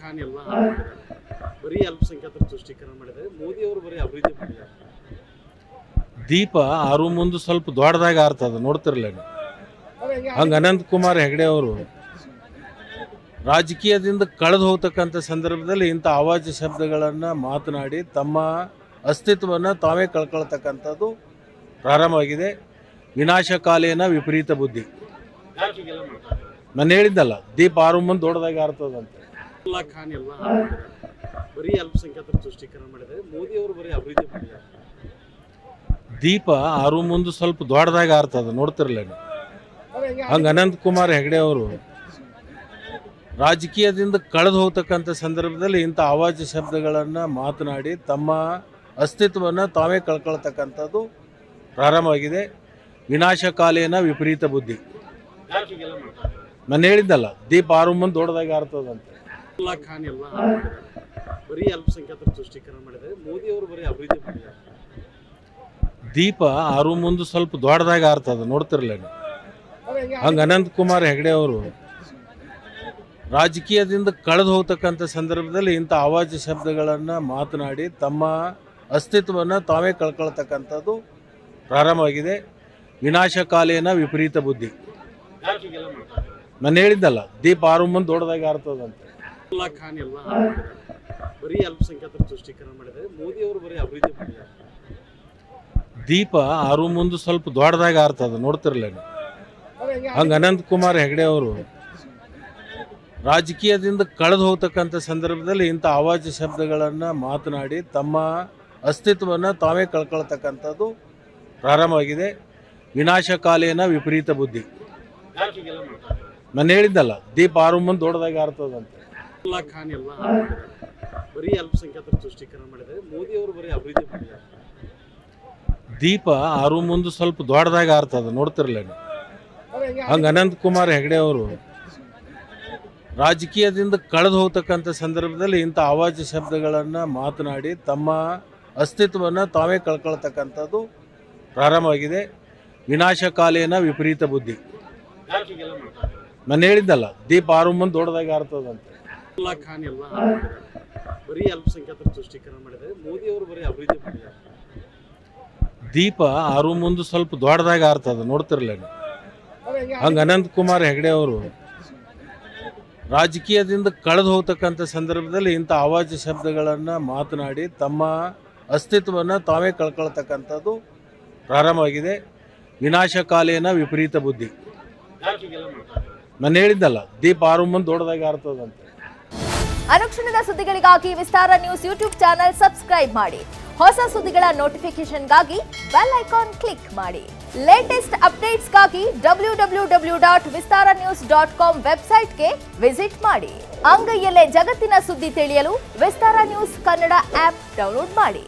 ಖಾನ್ ಎಲ್ಲ ಬರೀ ಅಲ್ಪಸಂಖ್ಯಾತರ ತುಷ್ಟೀಕರಣ ಮಾಡಿದ್ದಾರೆ. ಮೋದಿ ಅವರು ಬರೀ ಅಭಿವೃದ್ಧಿ ಮಾಡಿದ್ದಾರೆ. ದೀಪ ಆರು ಮುಂದೆ ಸ್ವಲ್ಪ ದೊಡ್ಡದಾಗಿ ಆರ್ತದ ನೋಡ್ತಿರ್ಲ ಹಂಗ ಅನಂತ್ ಕುಮಾರ್ ಹೆಗಡೆ ಅವರು ರಾಜಕೀಯದಿಂದ ಕಳೆದು ಹೋಗ್ತಕ್ಕಂಥ ಸಂದರ್ಭದಲ್ಲಿ ಇಂಥ ಅವಾಚ್ಯ ಶಬ್ದಗಳನ್ನು ಮಾತನಾಡಿ ತಮ್ಮ ಅಸ್ತಿತ್ವವನ್ನು ತಾವೇ ಕಳ್ಕೊಳ್ತಕ್ಕಂಥದ್ದು ಪ್ರಾರಂಭವಾಗಿದೆ. ವಿನಾಶಕಾಲೇನ ವಿಪರೀತ ಬುದ್ಧಿ. ನಾನು ಹೇಳಿದ್ದಲ್ಲ, ದೀಪ ಆರು ಮುಂದೆ ದೊಡ್ಡದಾಗಿ ಆರ್ತದಂತ. ಖಾನ್ ಎಲ್ಲ ಬರೀ ಅಲ್ಪಸಂಖ್ಯಾತರ ತುಷ್ಟೀಕರಣ ಮಾಡಿದ್ದಾರೆ. ಮೋದಿ ಅವರು ಬರೀ ಅಭಿವೃದ್ಧಿ ಮಾಡಿದ್ದಾರೆ. ದೀಪ ಆರು ಮುಂದೆ ಸ್ವಲ್ಪ ದೊಡ್ಡದಾಗಿ ಆರ್ತದ ನೋಡ್ತಿರ್ಲ ಹಂಗ ಅನಂತ್ ಕುಮಾರ್ ಹೆಗಡೆ ಅವರು ರಾಜಕೀಯದಿಂದ ಕಳೆದು ಹೋಗ್ತಕ್ಕಂಥ ಸಂದರ್ಭದಲ್ಲಿ ಇಂಥ ಅವಾಚ್ಯ ಶಬ್ದಗಳನ್ನು ಮಾತನಾಡಿ ತಮ್ಮ ಅಸ್ತಿತ್ವವನ್ನು ತಾವೇ ಕಳ್ಕೊಳ್ತಕ್ಕಂಥದ್ದು ಪ್ರಾರಂಭವಾಗಿದೆ. ವಿನಾಶಕಾಲೇನ ವಿಪರೀತ ಬುದ್ಧಿ. ನಾನು ಹೇಳಿದ್ದಲ್ಲ, ದೀಪ ಆರು ಮುಂದೆ ದೊಡ್ಡದಾಗಿ ಆರ್ತದಂತ. ಖಾನ್ ಎಲ್ಲ ಬರೀ ಅಲ್ಪಸಂಖ್ಯಾತರ ತುಷ್ಟೀಕರಣ ಮಾಡಿದ್ದಾರೆ. ಮೋದಿ ಅವರು ಬರೀ ಅಭಿವೃದ್ಧಿ ಮಾಡಿದ್ದಾರೆ. ದೀಪ ಆರು ಮುಂದೆ ಸ್ವಲ್ಪ ದೊಡ್ಡದಾಗಿ ಆರ್ತದ ನೋಡ್ತಿರ್ಲ ಹಂಗ ಅನಂತ್ ಕುಮಾರ್ ಹೆಗಡೆ ಅವರು ರಾಜಕೀಯದಿಂದ ಕಳೆದು ಹೋಗ್ತಕ್ಕಂಥ ಸಂದರ್ಭದಲ್ಲಿ ಇಂಥ ಅವಾಚ್ಯ ಶಬ್ದಗಳನ್ನು ಮಾತನಾಡಿ ತಮ್ಮ ಅಸ್ತಿತ್ವವನ್ನು ತಾವೇ ಕಳ್ಕೊಳ್ತಕ್ಕಂಥದ್ದು ಪ್ರಾರಂಭವಾಗಿದೆ. ವಿನಾಶಕಾಲೇನ ವಿಪರೀತ ಬುದ್ಧಿ. ನಾನು ಹೇಳಿದ್ದಲ್ಲ, ದೀಪ ಆರು ಮುಂದೆ ದೊಡ್ಡದಾಗಿ ಆರ್ತದಂತ. ಖಾನ್ ಎಲ್ಲ ಬರೀ ಅಲ್ಪಸಂಖ್ಯಾತರ ತುಷ್ಟೀಕರಣ ಮಾಡಿದ್ದಾರೆ. ಮೋದಿ ಅವರು ಬರೀ ಅಭಿವೃದ್ಧಿ ಮಾಡಿದ್ದಾರೆ. ದೀಪ ಆರು ಮುಂದೆ ಸ್ವಲ್ಪ ದೊಡ್ಡದಾಗಿ ಆರ್ತದ ನೋಡ್ತಿರ್ಲ ಹಂಗ ಅನಂತ್ ಕುಮಾರ್ ಹೆಗಡೆ ಅವರು ರಾಜಕೀಯದಿಂದ ಕಳೆದು ಹೋಗ್ತಕ್ಕಂಥ ಸಂದರ್ಭದಲ್ಲಿ ಇಂಥ ಅವಾಚ್ಯ ಶಬ್ದಗಳನ್ನು ಮಾತನಾಡಿ ತಮ್ಮ ಅಸ್ತಿತ್ವವನ್ನು ತಾವೇ ಕಳ್ಕೊಳ್ತಕ್ಕಂಥದ್ದು ಪ್ರಾರಂಭವಾಗಿದೆ. ವಿನಾಶಕಾಲೇನ ವಿಪರೀತ ಬುದ್ಧಿ. ನಾನು ಹೇಳಿದ್ದಲ್ಲ, ದೀಪ ಆರು ಮುಂದೆ ದೊಡ್ಡದಾಗಿ ಆರ್ತದಂತ. ಖಾನ್ ಎಲ್ಲ ಬರೀ ಅಲ್ಪಸಂಖ್ಯಾತರ ತುಷ್ಟೀಕರಣ ಮಾಡಿದ್ದಾರೆ. ಮೋದಿ ಅವರು ಬರೀ ಅಭಿವೃದ್ಧಿ ಮಾಡಿದ್ದಾರೆ. ದೀಪ ಆರು ಮುಂದೆ ಸ್ವಲ್ಪ ದೊಡ್ಡದಾಗಿ ಆರ್ತದ ನೋಡ್ತಿರ್ಲ ಹಂಗ ಅನಂತ್ ಕುಮಾರ್ ಹೆಗಡೆ ಅವರು ರಾಜಕೀಯದಿಂದ ಕಳೆದು ಹೋಗ್ತಕ್ಕಂಥ ಸಂದರ್ಭದಲ್ಲಿ ಇಂಥ ಅವಾಚ್ಯ ಶಬ್ದಗಳನ್ನು ಮಾತನಾಡಿ ತಮ್ಮ ಅಸ್ತಿತ್ವವನ್ನು ತಾವೇ ಕಳ್ಕೊಳ್ತಕ್ಕಂಥದ್ದು ಪ್ರಾರಂಭವಾಗಿದೆ. ವಿನಾಶಕಾಲೇನ ವಿಪರೀತ ಬುದ್ಧಿ. ನಾನು ಹೇಳಿದ್ದಲ್ಲ, ದೀಪ ಆರು ಮುಂದೆ ದೊಡ್ಡದಾಗಿ ಆರ್ತದಂತ. ಖಾನ್ ಎಲ್ಲ ಬರೀ ಅಲ್ಪಸಂಖ್ಯಾತರ ತುಷ್ಟೀಕರಣ ಮಾಡಿದ್ದಾರೆ. ಮೋದಿ ಅವರು ಬರೀ ಅಭಿವೃದ್ಧಿ ಮಾಡಿದ್ದಾರೆ. ದೀಪ ಆರು ಮುಂದೆ ಸ್ವಲ್ಪ ದೊಡ್ಡದಾಗಿ ಆರ್ತದ ನೋಡ್ತಿರ್ಲ ಹಂಗ ಅನಂತ್ ಕುಮಾರ್ ಹೆಗಡೆ ಅವರು ರಾಜಕೀಯದಿಂದ ಕಳೆದು ಹೋಗ್ತಕ್ಕಂಥ ಸಂದರ್ಭದಲ್ಲಿ ಇಂಥ ಅವಾಚ್ಯ ಶಬ್ದಗಳನ್ನು ಮಾತನಾಡಿ ತಮ್ಮ ಅಸ್ತಿತ್ವವನ್ನು ತಾವೇ ಕಳ್ಕೊಳ್ತಕ್ಕಂಥದ್ದು ಪ್ರಾರಂಭವಾಗಿದೆ. ವಿನಾಶಕಾಲೇನ ವಿಪರೀತ ಬುದ್ಧಿ. ನಾನು ಹೇಳಿದ್ದಲ್ಲ, ದೀಪ ಆರು ಮುಂದೆ ದೊಡ್ಡದಾಗಿ ಆರ್ತದಂತ. ಅನುಕ್ಷಣದ ಸುದ್ದಿಗಳಿಗಾಗಿ ವಿಸ್ತಾರ ನ್ಯೂಸ್ ಯೂಟ್ಯೂಬ್ ಚಾನೆಲ್ ಸಬ್ಸ್ಕ್ರೈಬ್ ಮಾಡಿ. ಹೊಸ ಸುದ್ದಿಗಳ ನೋಟಿಫಿಕೇಶನ್ಗಾಗಿ ಬೆಲ್ ಐಕಾನ್ ಕ್ಲಿಕ್ ಮಾಡಿ. ಲೇಟೆಸ್ಟ್ ಅಪ್ಡೇಟ್ಸ್ಗಾಗಿ www.vistaranews.com ವೆಬ್ಸೈಟ್ಗೆ ವಿಸಿಟ್ ಮಾಡಿ. ಅಂಗೈಯಲ್ಲೇ ಜಗತ್ತಿನ ಸುದ್ದಿ ತಿಳಿಯಲು ವಿಸ್ತಾರ ನ್ಯೂಸ್ ಕನ್ನಡ ಆಪ್ ಡೌನ್ಲೋಡ್ ಮಾಡಿ.